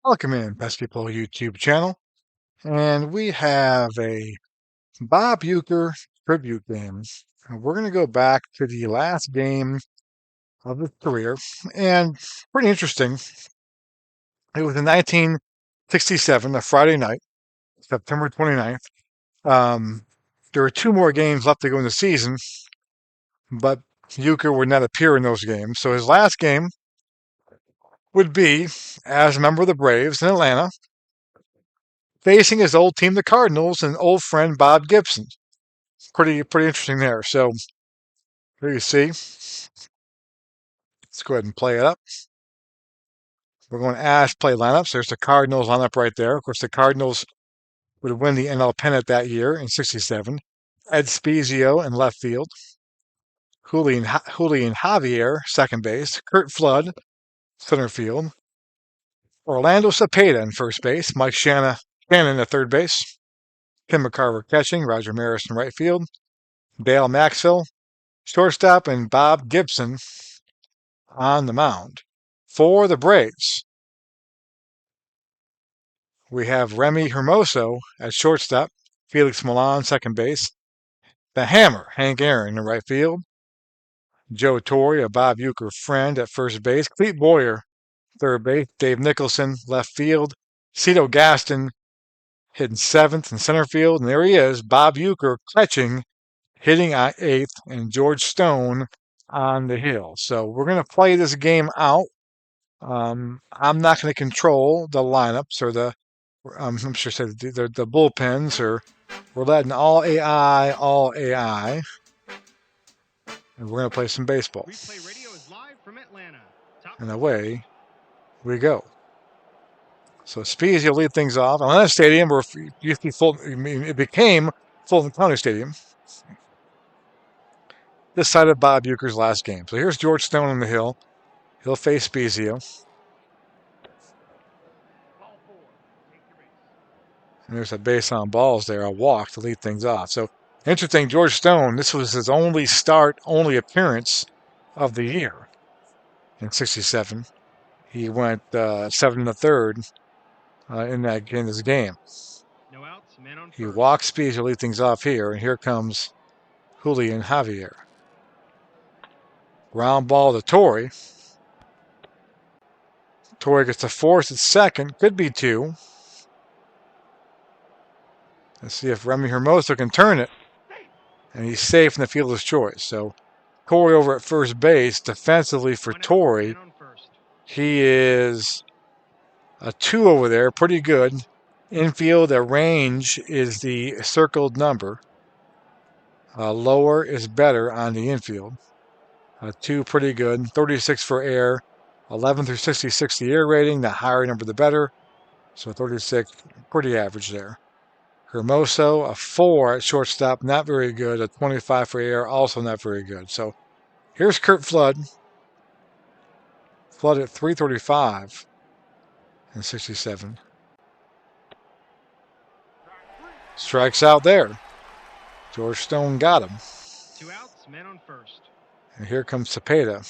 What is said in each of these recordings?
Welcome in, Best People YouTube channel. And we have a Bob Uecker tribute game. And we're going to go back to the last game of his career. And pretty interesting. It was in 1967, a Friday night, September 29th. There were two more games left to go in the season, but Uecker would not appear in those games. So his last game would be as a member of the Braves in Atlanta, facing his old team, the Cardinals, and old friend Bob Gibson. Pretty interesting there. So here you see. Let's go ahead and play it up. We're going to Ash play lineups. There's the Cardinals lineup right there. Of course, the Cardinals would win the NL pennant that year in '67. Ed Spezio in left field. Julian Javier, second base. Curt Flood, center field. Orlando Cepeda in first base. Mike Shannon at third base. Tim McCarver catching. Roger Maris in right field. Dale Maxfield, shortstop, and Bob Gibson on the mound. For the Braves, we have Remy Hermoso at shortstop, Felix Milan second base, the Hammer, Hank Aaron in right field, Joe Torre, a Bob Uecker friend at first base, Clete Boyer third base, Dave Nicholson left field, Cito Gaston hitting seventh in center field, and there he is, Bob Uecker catching, hitting at eighth, and George Stone on the hill. So we're going to play this game out. I'm not going to control the lineups or I'm sure said the bullpens, or we're letting all AI, and we're going to play some baseball. Replay radio is live from Atlanta. And away we go. So Speeds, you'll lead things off. Atlanta Stadium, where it became Fulton County Stadium. This side of Bob Uecker's last game. So here's George Stone on the hill. He'll face Spezio. And there's a base on balls there, a walk to lead things off. So interesting, George Stone, this was his only appearance of the year in '67. He went 7 1/3 in this game. No outs, man on He first. walks Speeds to lead things off here, and here comes Julian Javier. Ground ball to Torre. Torre gets to force at second, could be two. Let's see if Remy Hermoso can turn it. And he's safe in the fielder's choice. So Torre over at first base, defensively for Torre. He is a 2 over there, pretty good. Infield, a range is the circled number. Lower is better on the infield. 2 pretty good. 36 for air. 11 through 66 the air rating. The higher number the better. So 36, pretty average there. Hermoso, a 4 at shortstop, not very good. A 25 for air, also not very good. So here's Curt Flood. Flood at 335 in '67. Strikes out there. George Stone got him. 2 outs, man on first. And here comes Cepeda.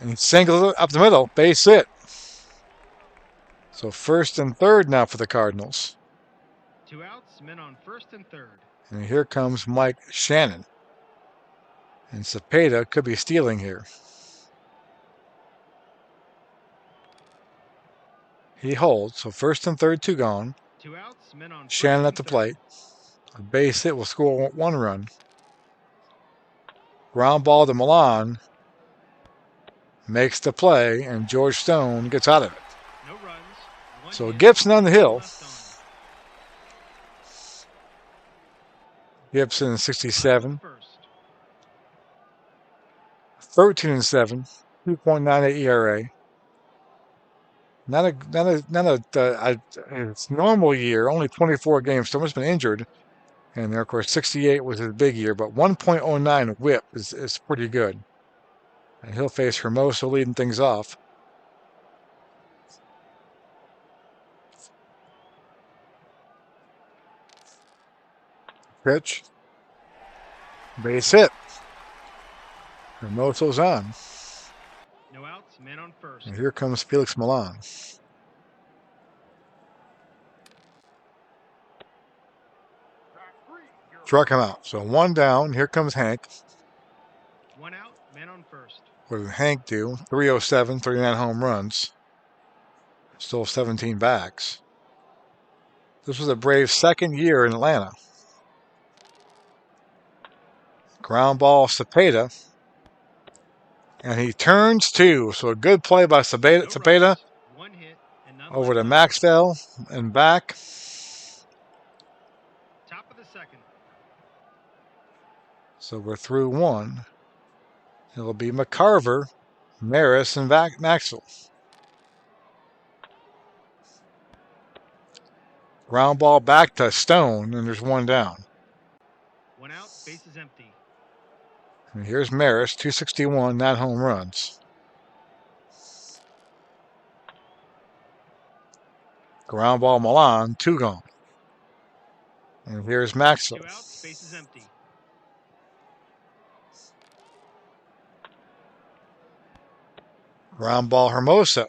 And he singles it up the middle, base hit. So first and third now for the Cardinals. 2 outs, men on first and third. And here comes Mike Shannon. And Cepeda could be stealing here. He holds, so first and third, 2 gone. 2 outs, men on Shannon at the plate. A base hit will score 1 run. Ground ball to Milan. Makes the play, and George Stone gets out of it. No runs. So Gibson on the hill. Gibson in '67. 13-7, 2.98 ERA. Not it's normal year. Only 24 games. Someone's been injured, and of course 68 was his big year. But 1.09 WHIP is pretty good. And he'll face Hermoso leading things off. Pitch. Base hit. Hermoso's on. No outs, men on first. And here comes Felix Milan. Struck him out. So one down. Here comes Hank. 1 out, men on first. What did Hank do? 307, 39 home runs. Stole 17 backs. This was a Braves' second year in Atlanta. Ground ball, Cepeda. And he turns two. So a good play by Cepeda. No runs, 1 hit, and none Over to left on. Maxwell and back. Top of the second. So we're through one. It'll be McCarver, Maris, and Maxwell. Ground ball back to Stone, and there's one down. 1 out, bases empty. And here's Maris, 261, 9 home runs. Ground ball Milan, 2 gone. And here's Maxwell. 2 outs, bases empty. Ground ball Hermosa.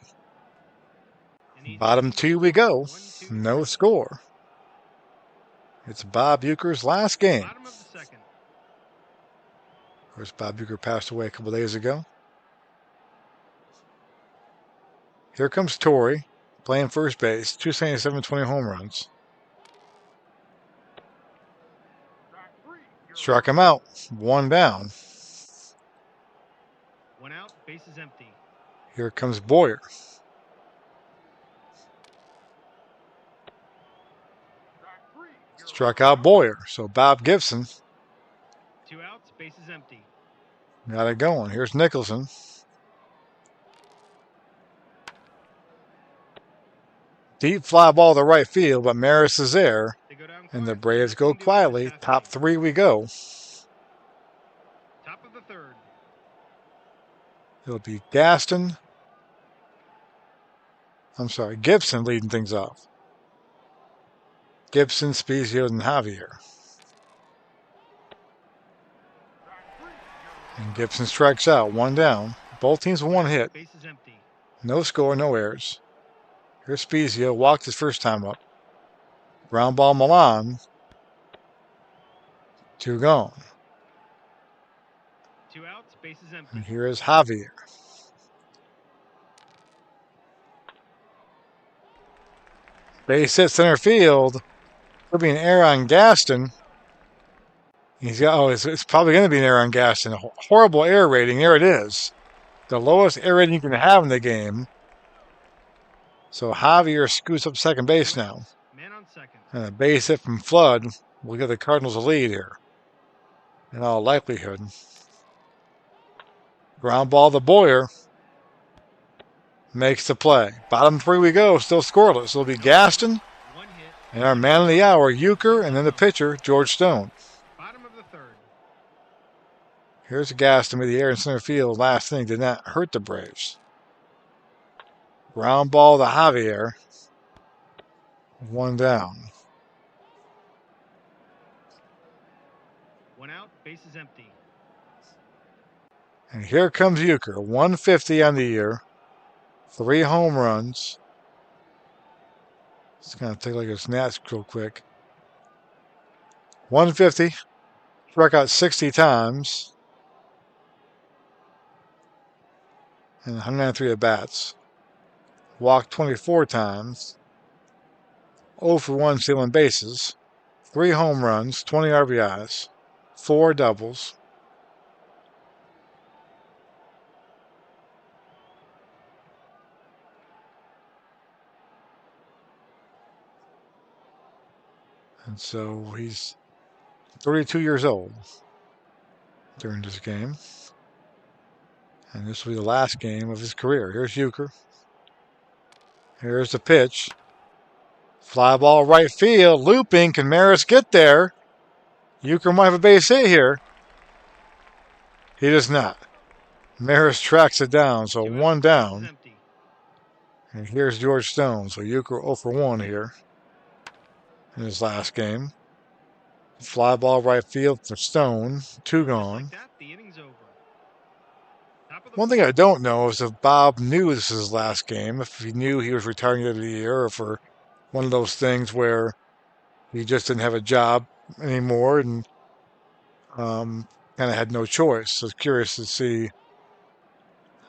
Bottom 2 we go. 1, 2, No 3. score. It's Bob Uecker's last game. Bottom of the second. Of course, Bob Uecker passed away a couple days ago. Here comes Torrey, playing first base, 277, 20 home runs. Struck him out, one down. 1 out, bases empty. Here comes Boyer. Struck out Boyer, so Bob Gibson 2 outs, bases empty. got it going. Here's Nicholson. Deep fly ball to right field, but Maris is there. They go down And the quiet. Braves go Nothing doing quietly. this half Top inning. 3 we go. Top of the third. It'll be Gibson leading things off. Gibson, Spezio, and Javier. And Gibson strikes out, one down. Both teams with 1 hit. Bases empty. No score, no errors. Here's Spezio, walked his first time up. Ground ball Milan. 2 gone. 2 outs, bases empty. And here is Javier. Base hit center field. Could be an error on Gaston. It's probably going to be an error on Gaston. A horrible error rating. There it is. The lowest error rating you can have in the game. So Javier scoots up second base 2 now. outs, man on second. And a base hit from Flood will give the Cardinals a lead here. In all likelihood. Ground ball to Boyer. Makes the play. Bottom 3 we go. Still scoreless. It'll be Gaston. 1 hit. And our man of the hour, Uecker. And then the pitcher, George Stone. Bottom of the third. Here's Gaston with the air in center field. Last thing did not hurt the Braves. Ground ball to Javier. 1 down. 1 out, bases empty. And here comes Uecker. 150 on the year. 3 home runs. It's going to take like a snap real quick. 150. Struck out 60 times. And 193 at bats. Walked 24 times. 0 for 1 stealing bases. 3 home runs, 20 RBIs, 4 doubles. And so he's 32 years old during this game. And this will be the last game of his career. Here's Uecker. Here's the pitch. Fly ball right field. Looping. Can Maris get there? Uecker might have a base hit here. He does not. Maris tracks it down. So 2 1 outs, down. bases empty. And here's George Stone. So Uecker 0 for 1 here in his last game. Fly ball right field for Stone. 2 Just gone. like that, the inning's over. of the One thing I fourth. don't know is if Bob knew this is his last game, if he knew he was retiring at the end of the year, or for one of those things where he just didn't have a job anymore and um, kind of had no choice. So I was curious to see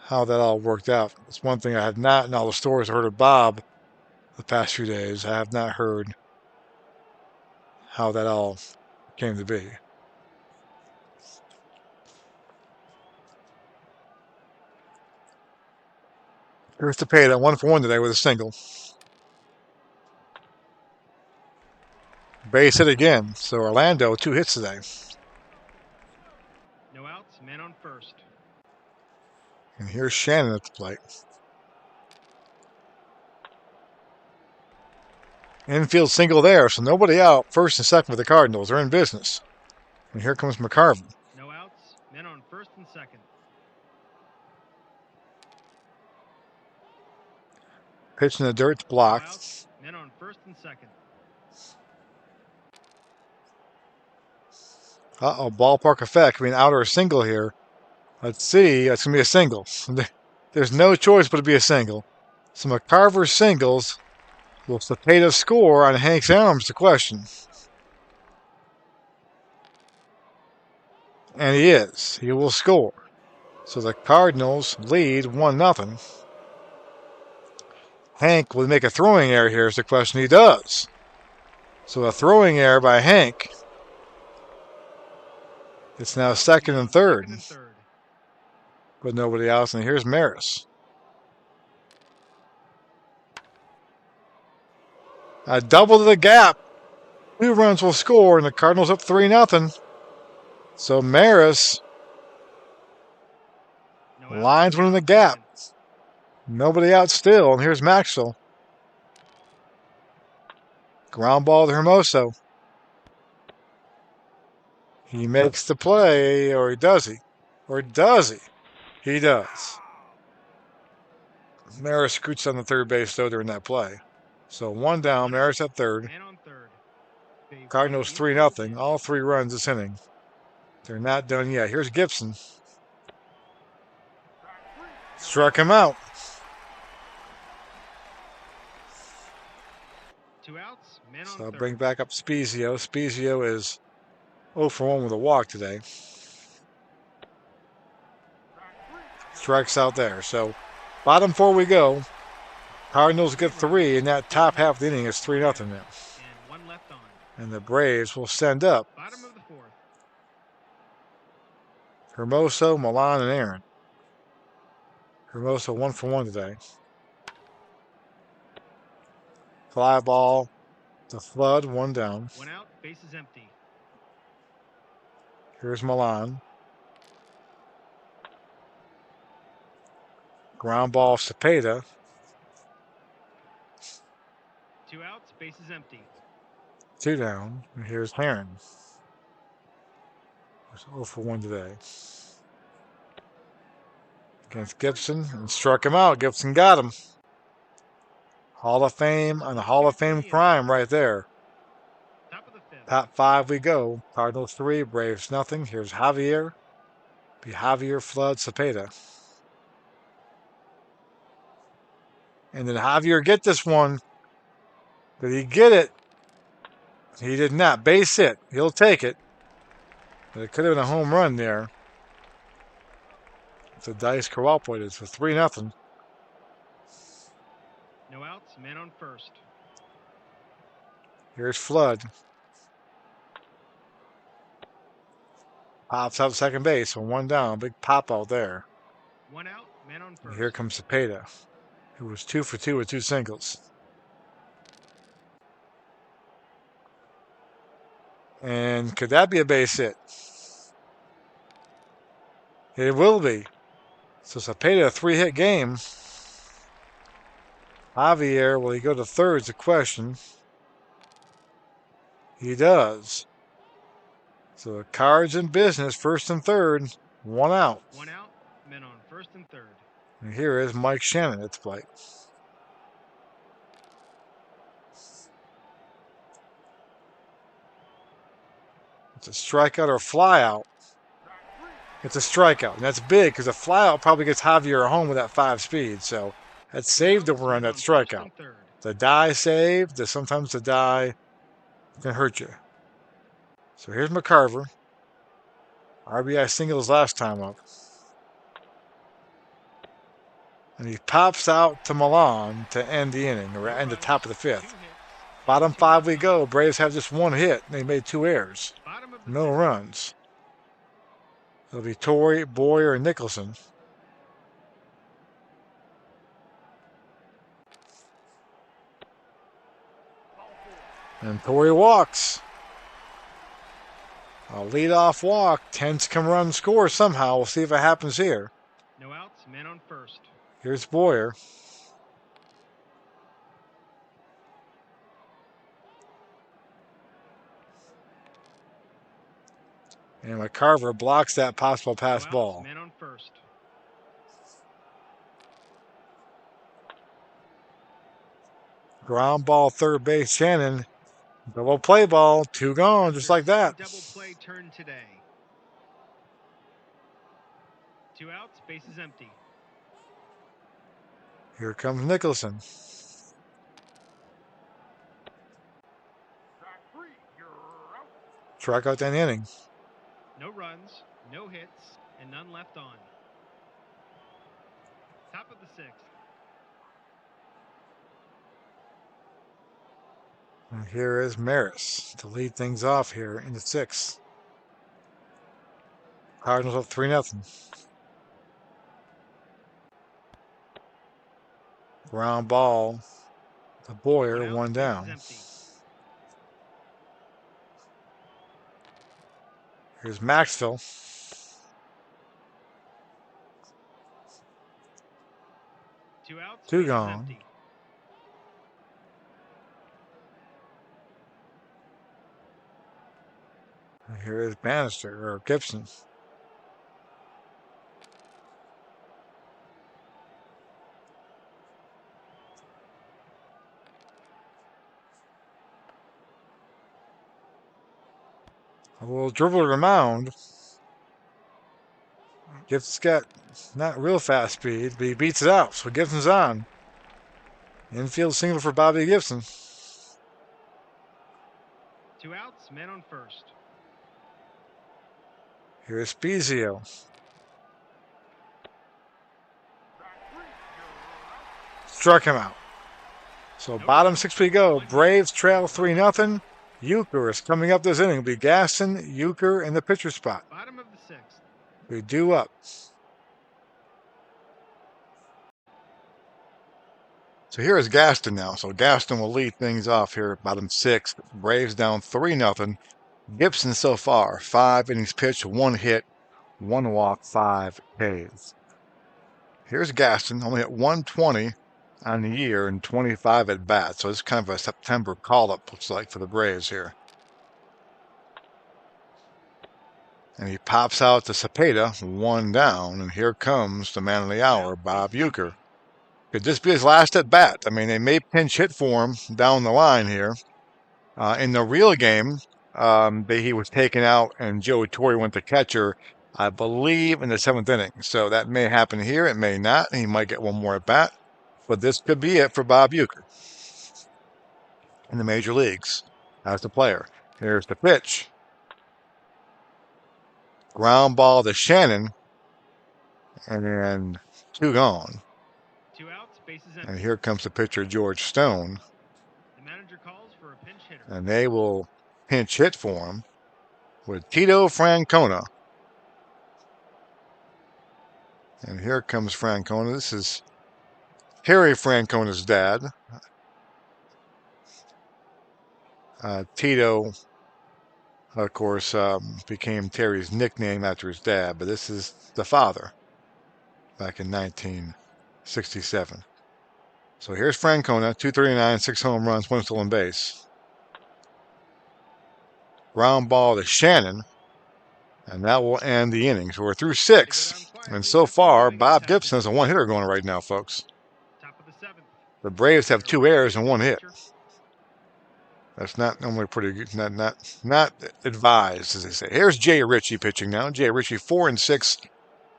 how that all worked out. It's one thing I have not, in all the stories I heard of Bob the past few days, I have not heard how that all came to be. Here's to pay that 1-for-1 today with a single. Base hit again. So Orlando, 2 hits today. No outs, men on first. And here's Shannon at the plate. Infield single there, so nobody out. First and second for the Cardinals. They're in business. And here comes McCarvin. No outs, men on first and second. Pitch in the dirt, No blocked. outs, men on first and second. Uh-oh, ballpark effect. I mean, out or a single here. Let's see. That's going to be a single. There's no choice but to be a single. So McCarver singles. Will Cepeda score on Hank's arms? The question. And he is. He will score. So the Cardinals lead 1-0. Hank will make a throwing error here is the question. He does. So a throwing error by Hank. It's now second and third. But nobody else. And here's Maris. A double to the gap. 2 runs will score, and the Cardinals up 3-0. So Maris lines one in the gap. Nobody out still. And here's Maxwell. Ground ball to Hermoso. He makes the play, or does he? Or does he? He does. Maris scoots on the third base, though, during that play. So 1 down, Maris at third. Cardinals 3-0. All 3 runs this inning. They're not done yet. Here's Gibson. Struck him out. 2 outs, men on So I'll third. bring back up Spezio. Spezio is 0-for-1 with a walk today. Strikes out there. So bottom 4 we go. Cardinals get 3, and that top half of the inning is 3-0 now. And 1 left on. And the Braves will send up Bottom of the fourth. Hermoso, Milan, and Aaron. Hermoso 1-for-1 today. Fly ball to Flood, 1 down. 1 out, base is empty. Here's Milan. Ground ball Cepeda. 2 outs, base is empty. 2 down. And here's Heron. 0-for-1 today. Against Gibson and struck him out. Gibson got him. Hall of Fame on the Hall of Fame crime right there. Top of the fifth. Top 5 we go. Cardinals 3, Braves nothing. Here's Javier. Be Javier, Flood, Cepeda. And did Javier get this one? Did he get it? He did not. Base hit. He'll take it. But it could have been a home run there. The dice cooperated for 3-0. No outs, men on first. Here's Flood. Pops out second base on 1 down. Big pop out there. 1 out, men on And first. here comes Cepeda, who was 2 for 2 with 2 singles. And could that be a base hit? It will be. So Cepeda, a 3-hit game. Javier, will he go to third is the question. He does. So the Cards in business, first and third, 1 out. 1 out, men on first and third. And here is Mike Shannon at the plate. It's a strikeout or fly out. It's a strikeout, and that's big because a flyout probably gets Javier home with that 5 speed. So that saved the run, Men that on first strikeout. and third. The die saved. Sometimes the die can hurt you. So here's McCarver. RBI singles last time up. And he pops out to Milan to end the inning, or No end the runs, top of the 2 fifth. hits, Bottom and 2 5 left we on. go. Braves have just 1 hit, and they made 2 errors. Bottom of the No 6th. runs. It'll be Torrey, Boyer, and Nicholson. And Torrey walks. A leadoff walk. Tends to come run score somehow. We'll see if it happens here. No outs, men on first. Here's Boyer. And McCarver blocks that possible pass No outs, ball. men on first. Ground ball, third base, Shannon. Double play ball, 2 gone, just like that. Double play turn today. 2 outs, bases empty. Here comes Nicholson. Strike out that inning. No runs, no hits, and none left on. Top of the 6th. And here is Maris to lead things off here in the 6th. Cardinals up 3-0. Ground ball to Boyer, 1 down. Empty. Here's Maxville. Two outs, 2 gone. Empty. And here is Bannister, or Gibson. A little dribble to the mound. Gibson's got not real fast speed, but he beats it out, so Gibson's on. Infield single for Bobby Gibson. 2 outs, men on first. Here's Spezio. Struck him out. So bottom 6 we go. Braves trail 3-0. Uecker is coming up this inning. It'll be Gaston, Uecker in the pitcher spot. Bottom of the 6th. We do up. So here is Gaston now. So Gaston will lead things off here at bottom 6. Braves down 3-0. Gibson so far, 5 innings pitched, 1 hit, 1 walk, 5 Ks. Here's Gaston, only at 120 on the year and 25 at bats. So it's kind of a September call-up, looks like, for the Braves here. And he pops out to Cepeda, 1 down, and here comes the man of the hour, Bob Uecker. Could this be his last at bat? I mean, they may pinch hit for him down the line here. In the real game, he was taken out and Joey Torre went to catcher, I believe, in the 7th inning. So that may happen here. It may not. He might get 1 more at bat. But this could be it for Bob Uecker in the major leagues as a player. Here's the pitch. Ground ball to Shannon. And then 2 gone. 2 outs, bases empty. And here comes the pitcher, George Stone. The manager calls for a pinch hitter. And they will pinch hit for him with Tito Francona. And here comes Francona. This is Harry Francona's dad. Tito, of course, became Terry's nickname after his dad, but this is the father back in 1967. So here's Francona, 239, 6 home runs, 1 stolen base. Ground ball to Shannon, and that will end the inning. So we're through 6, and so far, Bob Gibson is a 1-hitter going right now, folks. Top of the 7th. The Braves have 2 errors and 1 hit. That's not normally pretty good. Not advised, as they say. Here's Jay Ritchie pitching now. Jay Ritchie 4-6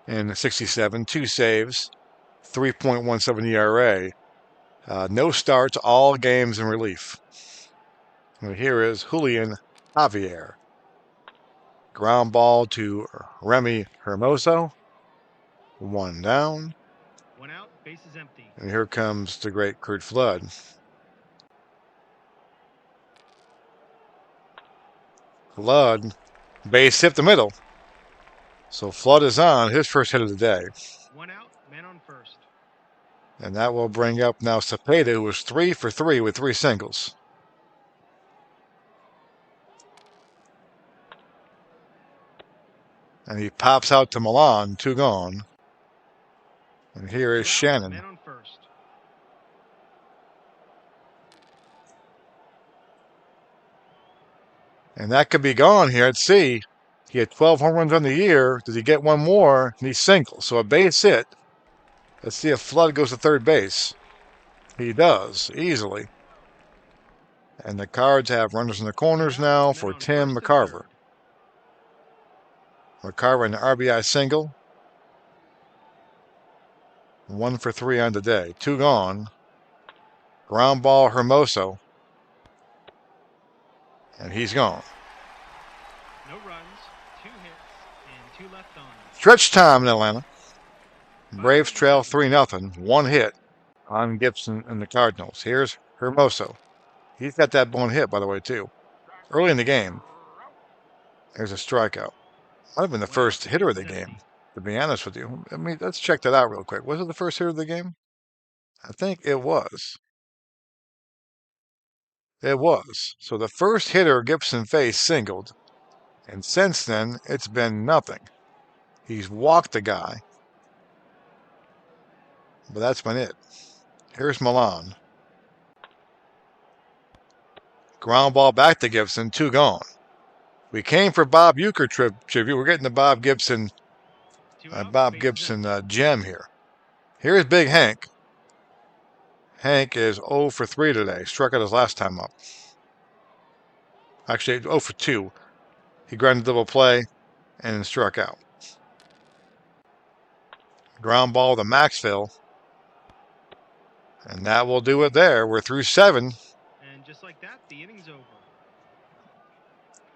in 67, 2 saves, 3.17 ERA. No starts, all games in relief. And here is Julian Javier. Ground ball to Remy Hermoso. 1 down. 1 out, bases empty. And here comes the great Kurt Flood. Flood, base hit the middle. So Flood is on his first hit of the day. 1 out, man on first. And that will bring up now Cepeda, who was 3 for 3 with 3 singles. And he pops out to Milan, 2 gone. And here is 2 out, Shannon. man on first. And that could be gone here. Let's see. He had 12 home runs on the year. Does he get one more? And he's single. So a base hit. Let's see if Flood goes to third base. He does, easily. And the Cards have runners in the corners now for Tim McCarver. McCarver an RBI single. 1 for 3 on the day. 2 gone. Ground ball Hermoso. And he's gone. No runs, 2 hits, and 2 left on. Stretch time in Atlanta. Braves trail 3-0. 1 hit on Gibson and the Cardinals. Here's Hermoso. He's got that one hit, by the way, too. Early in the game. There's a strikeout. Might have been the first hitter of the game, to be honest with you. I mean, let's check that out real quick. Was it the first hitter of the game? I think it was. It was. So the first hitter Gibson faced singled. And since then, it's been nothing. He's walked the guy. But that's been it. Here's Milan. Ground ball back to Gibson, 2 gone. We came for Bob Uecker tribute. We're getting the Bob Gibson gem here. Here's Big Hank. Hank is 0 for 3 today. Struck out his last time up. Actually, 0 for 2. He grounded double play and struck out. Ground ball to Maxville. And that will do it there. We're through 7. And just like that, the inning's over.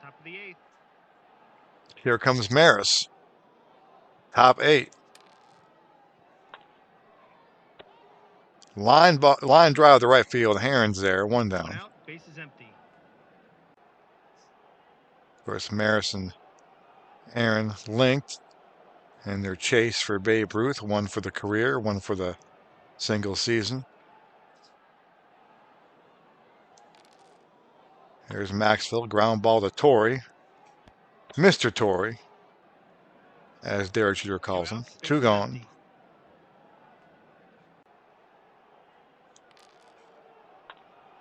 Top of the 8th. Here comes Maris. Top 8. Line drive to right field. Heron's there. 1 down. 1 out, base is empty. Of course, Maris and Aaron linked in their chase for Babe Ruth. 1 for the career, 1 for the single season. Here's Maxville. Ground ball to Torrey. Mr. Torrey, as Derek Jeter calls him. 2 gone. Empty.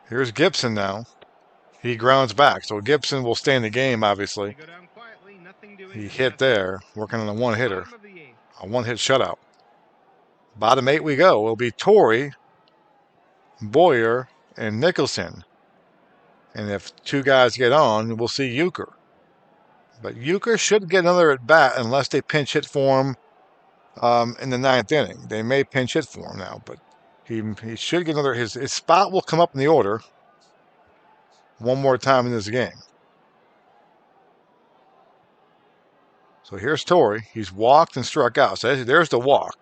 Here's Gibson now. He grounds back, so Gibson will stay in the game, obviously. They go down quietly, nothing doing He in the hit 7th. there, working on a 1-hitter. Bottom of the 8th. A 1-hit shutout. Bottom 8 we go. It'll be Torrey, Boyer, and Nicholson. And if 2 guys get on, we'll see Uecker. But Uecker should get another at bat unless they pinch hit for him in the 9th inning. They may pinch hit for him now, but he should get another. His spot will come up in the order one more time in this game. So here's Torrey. He's walked and struck out. So there's the walk.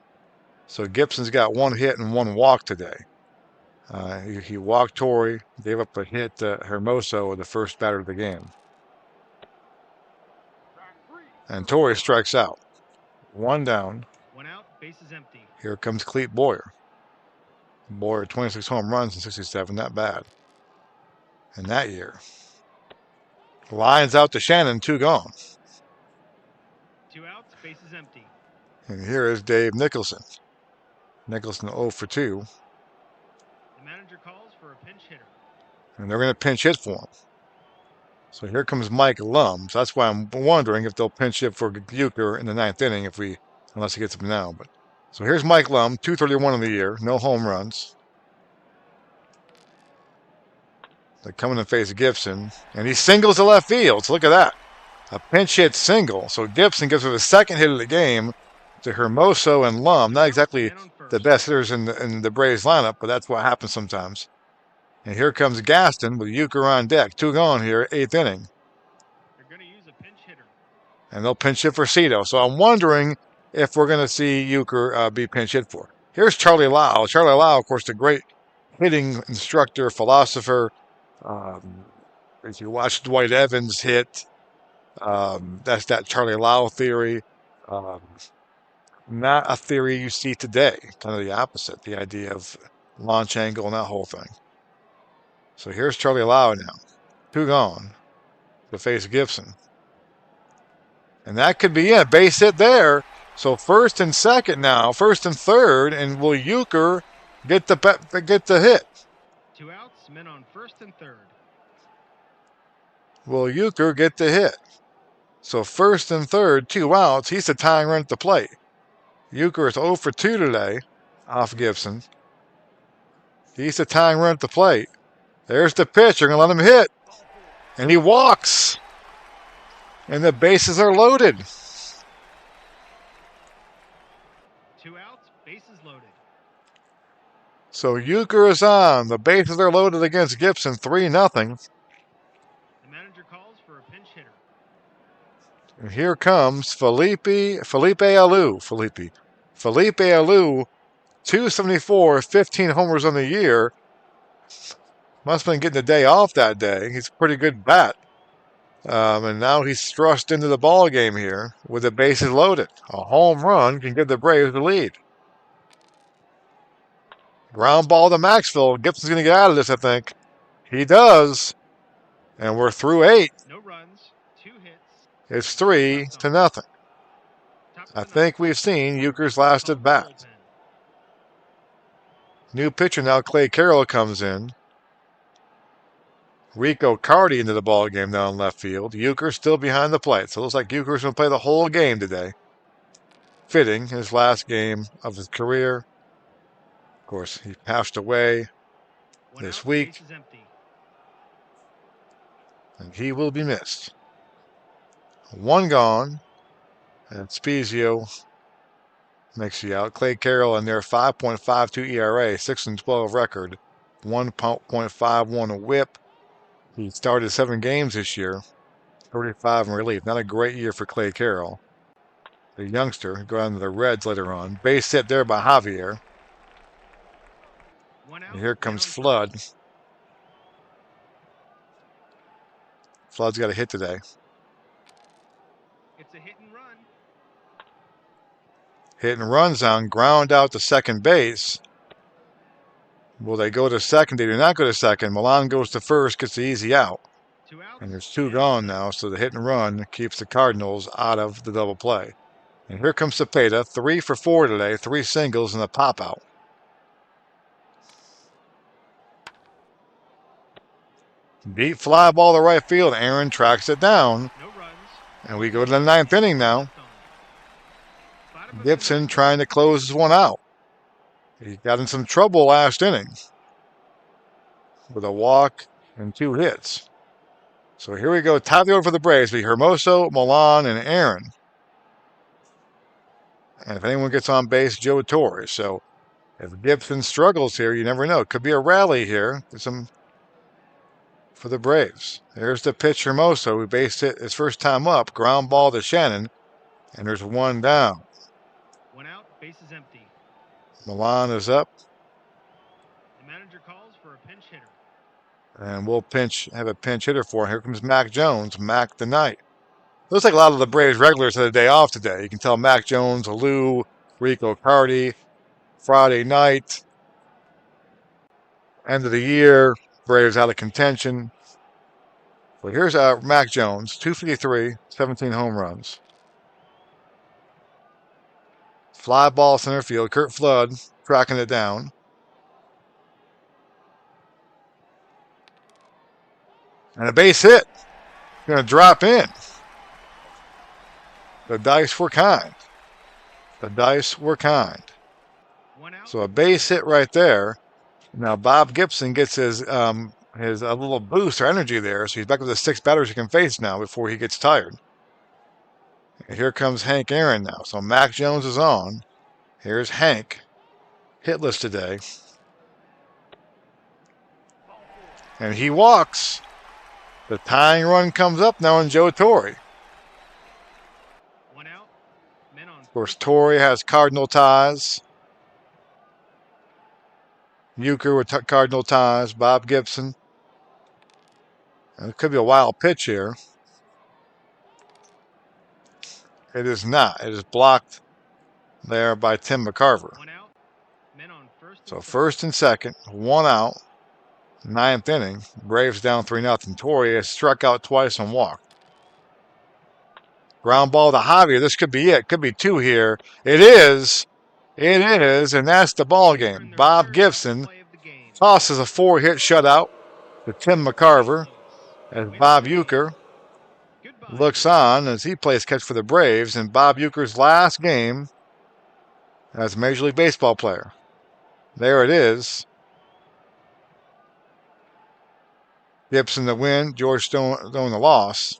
So Gibson's got 1 hit and 1 walk today. He walked Torrey, gave up a hit to Hermoso, the first batter of the game. And Torrey strikes out. 1 down. 1 out, base is empty. Here comes Clete Boyer. Boyer, 26 home runs in 67, not bad. In that year. Lines out to Shannon, 2 gone. 2 outs, base is empty. And here is Dave Nicholson. Nicholson 0 for 2. The manager calls for a pinch hitter. And they're going to pinch hit for him. So here comes Mike Lum. So that's why I'm wondering if they'll pinch hit for Uecker in the 9th inning unless he gets him now. But so here's Mike Lum, 231 of the year, no home runs. They're coming to face Gibson, and he singles to left field. So look at that. A pinch hit single. So Gibson gives her the second hit of the game to Hermoso and Lum. Not exactly the best hitters in the Braves lineup, but that's what happens sometimes. And here comes Gaston with Uecker on deck. 2 gone here, 8th inning. They're going to use a pinch hitter. And they'll pinch hit for Cito. So I'm wondering if we're going to see Uecker be pinch hit for. Here's Charlie Lau. Charlie Lau, of course, the great hitting instructor, philosopher. If you watch Dwight Evans hit, that's that Charlie Lau theory. Um, Not a theory you see today. Kind of the opposite, the idea of launch angle and that whole thing. So here's Charlie Lau now. 2 gone to face Gibson. And that could be it. Base hit there. So first and second now, first and third, and will Uecker get the hit? 2 outs, men on first and third. Will Uecker get the hit? So first and third, 2 outs. He's the tying run at the plate. Uecker is 0 for 2 today off Gibson. He's the tying run at the plate. There's the pitch. They're going to let him hit. And he walks. And the bases are loaded. 2 outs, bases loaded. So Uecker is on. The bases are loaded against Gibson, 3-0. The manager calls for a pinch hitter. And here comes Felipe Alou. Felipe Alou, 274, 15 homers on the year. Must have been getting the day off that day. He's a pretty good bat. And now he's thrust into the ball game here with the bases loaded. A home run can give the Braves the lead. Ground ball to Maxwell. Gibson's going to get out of this, I think. He does. And we're through 8. No runs, 2 hits. It's 3-0. I think we've seen Uecker's last at bat. New pitcher now, Clay Carroll comes in. Rico Cardi into the ball game now in left field. Uecker still behind the plate. So it looks like Uecker's going to play the whole game today. Fitting his last game of his career. Of course, he passed away this week. And he will be missed. 1 gone. And Spezio makes you out. Clay Carroll in there, 5.52 ERA, 6-12 record, 1.51 whip. He started 7 games this year, 35 in relief. Not a great year for Clay Carroll. The youngster, go down to the Reds later on. Base hit there by Javier. And here comes Flood. Flood's got a hit today. It's a hit and run. Hit and run zone, ground out to second base. Will they go to second? They do not go to second. Milan goes to first, gets the easy out. 2 outs, And there's 2 gone now, so the hit and run keeps the Cardinals out of the double play. And here comes Cepeda, 3 for 4 today, 3 singles and a pop out. Deep fly ball to right field. Aaron tracks it down. No runs. And we go to the 9th inning now. Gibson trying to close this one out. He got in some trouble last inning with a walk and 2 hits. So here we go. Top of the order for the Braves. Be Hermoso, Milan, and Aaron. And if anyone gets on base, Joe Torre. So if Gibson struggles here, you never know. It could be a rally here for the Braves. There's the pitch, Hermoso, who based it his first time up. Ground ball to Shannon. And there's 1 down. 1 out, base is empty. Milan is up. The manager calls for a pinch hitter. And we'll have a pinch hitter for him. Here comes Mac Jones. Mac the Knight. Looks like a lot of the Braves regulars had a day off today. You can tell Mac Jones, Alou, Rico Cardi, Friday night, end of the year, Braves out of contention. But here's Mac Jones, 253, 17 home runs. Fly ball center field. Curt Flood tracking it down. And a base hit. Going to drop in. The dice were kind. The dice were kind. 1 out. So a base hit right there. Now Bob Gibson gets his his a little boost or energy there. So he's back with the 6 batters he can face now before he gets tired. And here comes Hank Aaron now. So Mac Jones is on. Here's Hank, hitless today. And he walks. The tying run comes up now on Joe Torre. 1 out. Men on Of course, first. Torre has Cardinal ties. Uecker with Cardinal ties. Bob Gibson. And it could be a wild pitch here. It is not. It is blocked there by Tim McCarver. 1 out. Men on first and So second. first and second, 1 out. 9th inning. Braves down 3-0. Torre has struck out twice and walked. Ground ball to Javier. This could be it. Could be 2 here. It is. It is, and that's the ball Uecker game. in their Bob third double Gibson play of the game. tosses a 4-hit shutout to Tim McCarver as Win Bob the game. Uecker Goodbye, looks on as he plays catch for the Braves in Bob Uecker's last game as a Major League Baseball player. There it is. Gibson the win, George Stone the loss.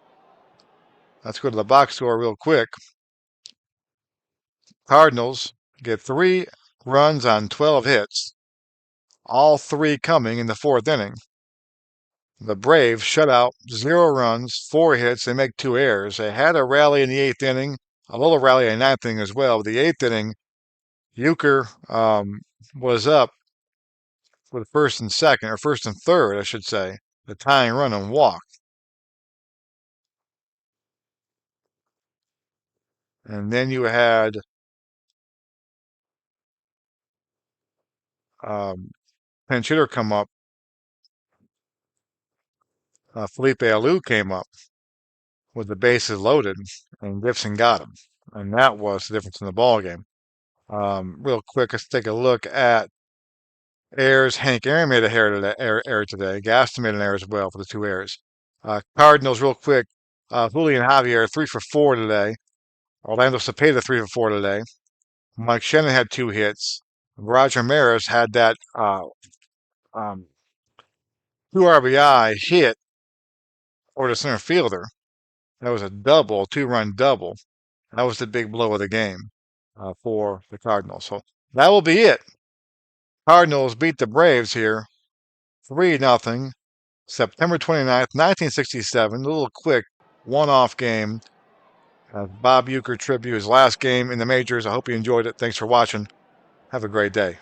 Let's go to the box score real quick. Cardinals get 3 runs on 12 hits, all 3 coming in the 4th inning. The Braves shut out 0 runs, 4 hits. They make 2 errors. They had a rally in the 8th inning, a little rally in the 9th inning as well. The 8th inning, Uecker was up for the first and second, or first and third, I should say, the tying run and walked. And then you had pinch hitter come up. Felipe Alou came up with the bases loaded, and Gibson got him. And that was the difference in the ball game. Real quick, let's take a look at errors. Hank Aaron made a error today. Gaston made an error as well for the 2 errors. Cardinals, real quick. Julian Javier, 3 for 4 today. Orlando Cepeda, 3 for 4 today. Mike Shannon had 2 hits. Roger Maris had that 2 RBI hit over the center fielder. That was a double, 2-run double. That was the big blow of the game for the Cardinals. So that will be it. Cardinals beat the Braves here 3-0. September 29th, 1967. A little quick one-off game. Bob Uecker tribute, his last game in the majors. I hope you enjoyed it. Thanks for watching. Have a great day.